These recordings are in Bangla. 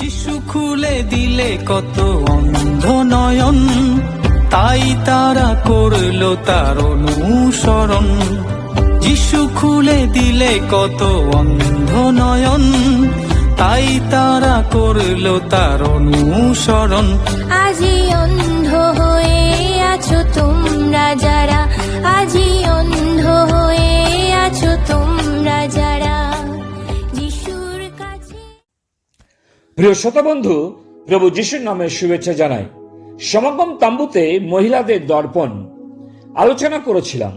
যিশু খুলে দিলে কত অন্ধ নয়ন, তাই তারা করলো তার অনুসরণ। যিশু খুলে দিলে কত অন্ধ নয়ন, তাই তারা করলো তার অনুসরণ। আজি অন্ধ হয়ে আছো তোমরা যারা, আজি অন্ধ হয়ে আছো তোমরা যারা যিশুর কাছে। প্রিয় শ্রোতা বন্ধু, প্রভু যিশুর নামে শুভেচ্ছা জানাই। সমাগম তাম্বুতে মহিলাদের দর্পণ আলোচনা করেছিলাম।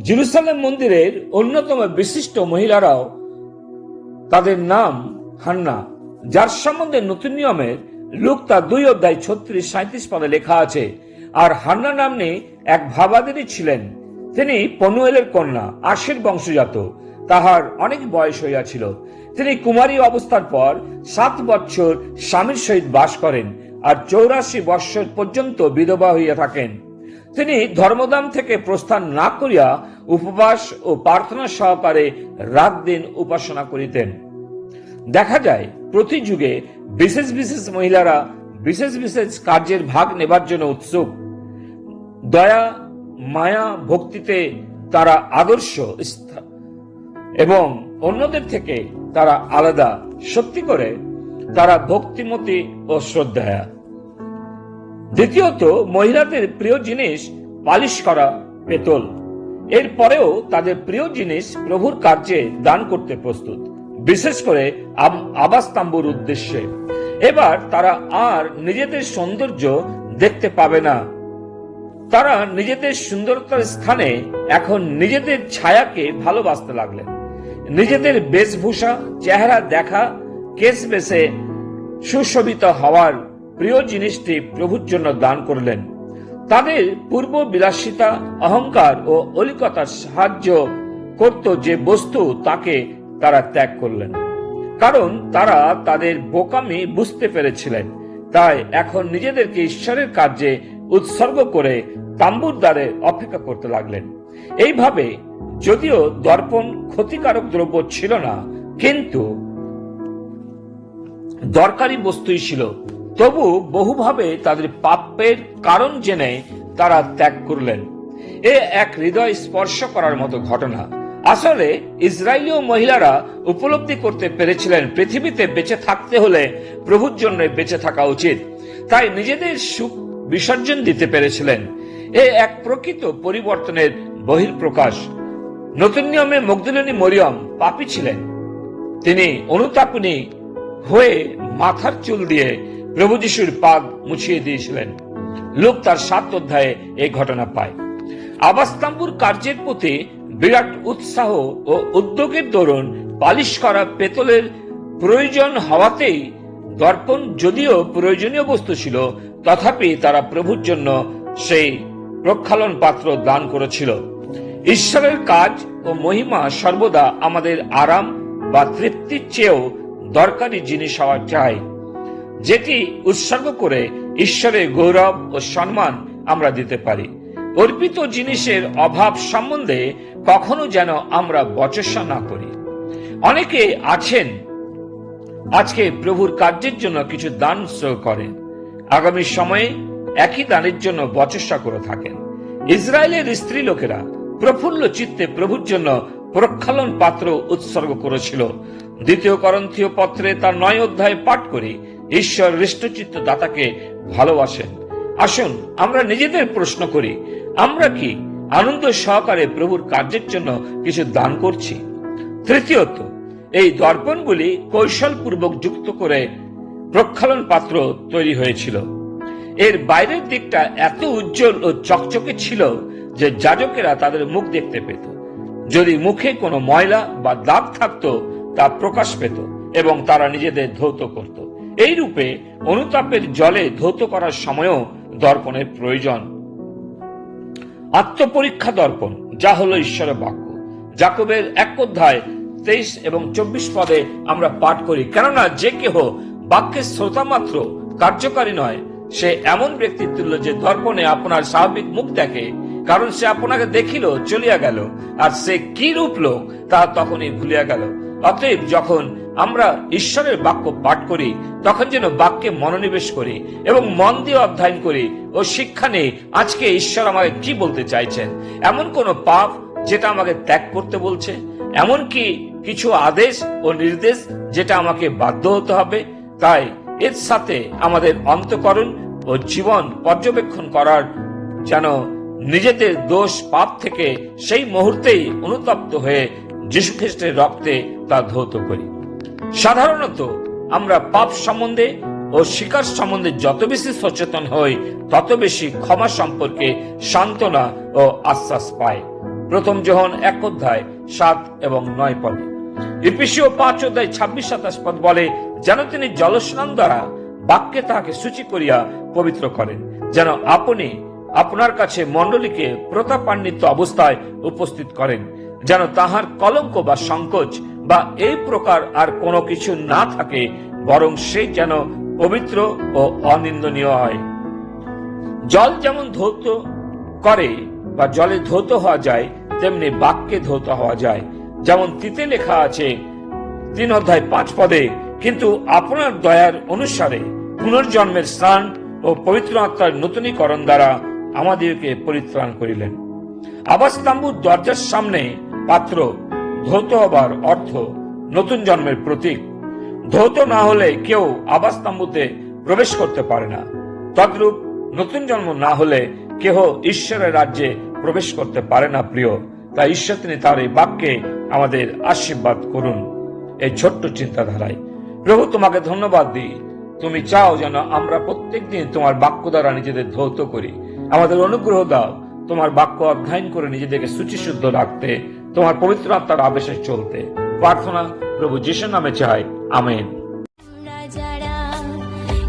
জেরুজালেম মন্দিরের অন্যতম বিশিষ্ট মহিলারাও, তাদের নাম হান্না, যার সম্বন্ধে নতুন নিয়মের লূক তার 2:36-37 পদে লেখা আছে। আর হান্না নামে এক ভাবাদিনী ছিলেন। তিনি পনুয়েলের কন্যা, আশের বংশজাত। তাহার অনেক বয়স হইয়াছিল। তিনি কুমারী অবস্থার পর 7 বৎসর স্বামীর সহিত বাস করেন আর 84 বৎসর পর্যন্ত বিধবা হইয়া থাকেন। তিনি ধর্মদাম থেকে প্রস্থান না করিয়া উপবাস ও প্রার্থনা সহকারে রাত দিন উপাসনা করিতেন। দেখা যায় প্রতি যুগে বিশেষ বিশেষ মহিলারা বিশেষ বিশেষ কার্যের ভাগ নেবার জন্য উৎসুক। দয়া, মায়া, ভক্তিতে তারা আদর্শ এবং অন্যদের থেকে তারা আলাদা। সত্যি করে তারা ভক্তিমতী ও শ্রদ্ধায়া। দ্বিতীয়ত, মহিলাদের প্রিয় জিনিস পালিশ করা পেতল। এরপরেও তাদের প্রিয় জিনিস প্রভুর কার্যে দান করতে প্রস্তুত, বিশেষ করে আবাসতাম্বুর উদ্দেশ্যে। এবার তারা আর নিজেদের সৌন্দর্য দেখতে পাবে না। তারা নিজেদের সুন্দরতার স্থানে এখন নিজেদের ছায়াকে ভালোবাসতে লাগলেন। নিজেদের বেশভূষা, চেহারা দেখা, কেশ বেশে সুশোভিত হওয়ার প্রিয় জিনিসটি প্রভুর জন্য দান করলেন। তাদের পূর্ব বিলাসিতা, অহংকার ও অলিকতার সাহায্য করত যে বস্তু, তাকে তারা ত্যাগ করলেন, কারণ তারা তাদের বোকামি বুঝতে পেরেছিলেন। তাই এখন নিজেদেরকে ঈশ্বরের কার্যে উৎসর্গ করে তাম্বুর দ্বারে অপেক্ষা করতে লাগলেন। এইভাবে যদিও দর্পণ ক্ষতিকারক দ্রব্য ছিল না, কিন্তু দরকারি বস্তুই ছিল, তবু বহুভাবে তাদের পাপের কারণ জেনে তারা ত্যাগ করলেন। এ এক হৃদয় স্পর্শ করার মতো ঘটনা। আসলে ইসরায়েলীয় মহিলারা উপলব্ধি করতে পেরেছিলেন পৃথিবীতে বেঁচে থাকতে হলে প্রভুর জন্য বেঁচে থাকা উচিত। তাই নিজেদের সুখ বিসর্জন দিতে পেরেছিলেন। এ এক প্রকৃত পরিবর্তনের বহিঃপ্রকাশ। নতুন নিয়মে মগদলিনী মরিয়ম পাপী ছিলেন। তিনি অনুতাপিনী হয়ে মাথার চুল দিয়ে প্রভু যিশুর পাদ মুছিয়ে দিয়েছিলেন। লূক তার 7 অধ্যায়ে এই ঘটনা পায়। আবাসতাম্বুর কার্যের প্রতি বিরাট উৎসাহ ও উদ্যোগের দরুন পালিশ করা পেতলের প্রয়োজন হওয়াতেই দর্পণ যদিও প্রয়োজনীয় বস্তু ছিল, তথাপি তারা প্রভুর জন্য সেই প্রক্ষালন পাত্র দান করেছিল। ঈশ্বরের কাজ ও মহিমা সর্বদা আমাদের আরাম বা তৃপ্তির চেয়েও দরকারি জিনিস হওয়া চাই, যেটি উৎসর্গ করে ঈশ্বরের গৌরব ও সম্মান আমরা দিতে পারি। অর্পিত জিনিসের অভাব সম্বন্ধে কখনো যেন আমরা বচসা না করি। অনেকে আছেন আজকে প্রভুর কার্যের জন্য কিছু দান করেন, আগামী সময়ে একই দানের জন্য বচসা করে থাকেন। ইসরায়েলের স্ত্রী লোকেরা প্রফুল্ল চিত্তে প্রভুর জন্য প্রক্ষালন পাত্র উৎসর্গ করেছিল। 2 করন্থীয় পত্রে তার 9 অধ্যায়ে পাঠ করি, ঈশ্বর হৃষ্টচিত্ত দাতাকে ভালোবাসেন। আসুন আমরা নিজেদের প্রশ্ন করি, আমরা কি আনন্দ সহকারে প্রভুর কার্যের জন্য কিছু দান করছি? তৃতীয়ত, এই দর্পণগুলি কৌশলপূর্বক যুক্ত করে প্রক্ষালন পাত্র তৈরি হয়েছিল। এর বাইরের দিকটা এত উজ্জ্বল ও চকচকে ছিল যে যাজকেরা তাদের মুখ দেখতে পেত। যদি মুখে কোনো ময়লা বা দাগ থাকত, তা প্রকাশ পেত এবং তারা নিজেদের ধৌত করত। এই রূপে অনুতাপের জলে ধৌত করার সময়ও দর্পণের প্রয়োজন। আত্মপরীক্ষা দর্পণ, যা হলো ঈশ্বরের বাক্য। যাকবের 1 অধ্যায় 23 এবং 24 পদে আমরা পাঠ করি, কেননা যে কেহ বাক্যের শ্রোতা মাত্র, কার্যকারী নয়, সে এমন ব্যক্তি তুল্য যে দর্পণে আপনার স্বাভাবিক মুখ দেখে, কারণ সে আপনাকে দেখিল, চলিয়া গেল, আর সে কি রূপ লোক তা তখনই ভুলিয়া গেল। অতএব যখন আমরা ঈশ্বরের বাক্য পাঠ করি তখন যেন বাক্যে মনোনিবেশ করি এবং মন দিয়ে অধ্যয়ন করি ও শিক্ষা নেই আজকে ঈশ্বর আমাকে কি বলতে চাইছেন। এমন কোন পাপ যেটা আমাকে ত্যাগ করতে বলছে, এমন কি কিছু আদেশ ও নির্দেশ যেটা আমাকে বাধ্য হতে হবে। তাই এর সাথে আমাদের অন্তঃকরণ ও জীবন পর্যবেক্ষণ করার, যেন নিজেদের দোষ পাপ থেকে সেই মুহূর্তেই অনুতপ্ত হয়ে যীশু খ্রিস্টের রক্তে তা ধৌত করি। সাধারণত আমরা পাপ সম্বন্ধে ও শিকার সম্বন্ধে যত বেশি সচেতন হই তত বেশি ক্ষমা সম্পর্কে সান্ত্বনা ও আশ্বাস পাই। প্রথম যোহন 1:7 এবং 9 পদে। ইফিসীয় 5:26-27 পদ বলে, যেন তিনি জলস্নান দ্বারা বাক্যে তাহাকে সূচি করিয়া পবিত্র করেন, যেন আপনি আপনার কাছে মণ্ডলীকে প্রতাপান্বিত অবস্থায় উপস্থিত করেন, যেন তাহার কলঙ্ক বা সংকোচ বা এই প্রকার আর কোনো কিছু না থাকে, বরং সে যেন পবিত্র ও অনিন্দনীয় হয়। জল যেমন ধৌত করে বা জলে ধৌত হওয়া যায়, তেমনি বাক্যে ধৌত হওয়া যায়। যেমন তিতে লেখা আছে 3:5 পদে, কিন্তু আপনার দয়ার অনুসারে পুনর্জন্মের স্নান ও পবিত্র আত্মার নতুনীকরণ দ্বারা আমাদেরকে পরিত্রাণ করিলেন। আবাসতাম্বুর দরজার সামনে পাত্র ধৌত হবার অর্থ নতুন জন্মের প্রতীক। ধৌত না হলে কেউ আবাসতাম্বুতে প্রবেশ করতে পারে না। তদ্রূপ নতুন জন্ম না হলে কেহ ঈশ্বরের রাজ্যে প্রবেশ করতে পারে না। প্রিয়, তাই ঈশ্বর তিনি তার এই বাক্যে আমাদের আশীর্বাদ করুন। এই ছোট্ট চিন্তাধারায় প্রভু তোমাকে ধন্যবাদ দিই। তুমি চাও যেন আমরা প্রত্যেক দিন তোমার বাক্য দ্বারা নিজেদের ধৌত করি। আমাদের অনুগ্রহ দাও তোমার বাক্য অধ্যয়ন করে নিজেদেরকে শুচিশুদ্ধ রাখতে, তোমার পবিত্র আত্মার আবেশে চলতে। প্রার্থনা প্রভু যিশুর নামে চাই, আমেন। যারা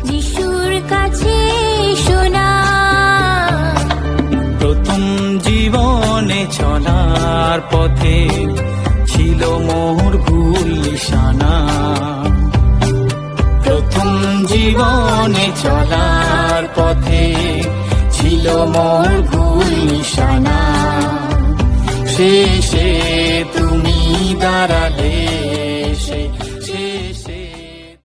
যিশুর কাছে শোনা, প্রথম জীবনে চলার পথে ছিল মোর ভুল নিশানা। প্রথম জীবনে চলার পথে ছিল মোর ভুল নিশানা। শেষে তুমি দাঁড়া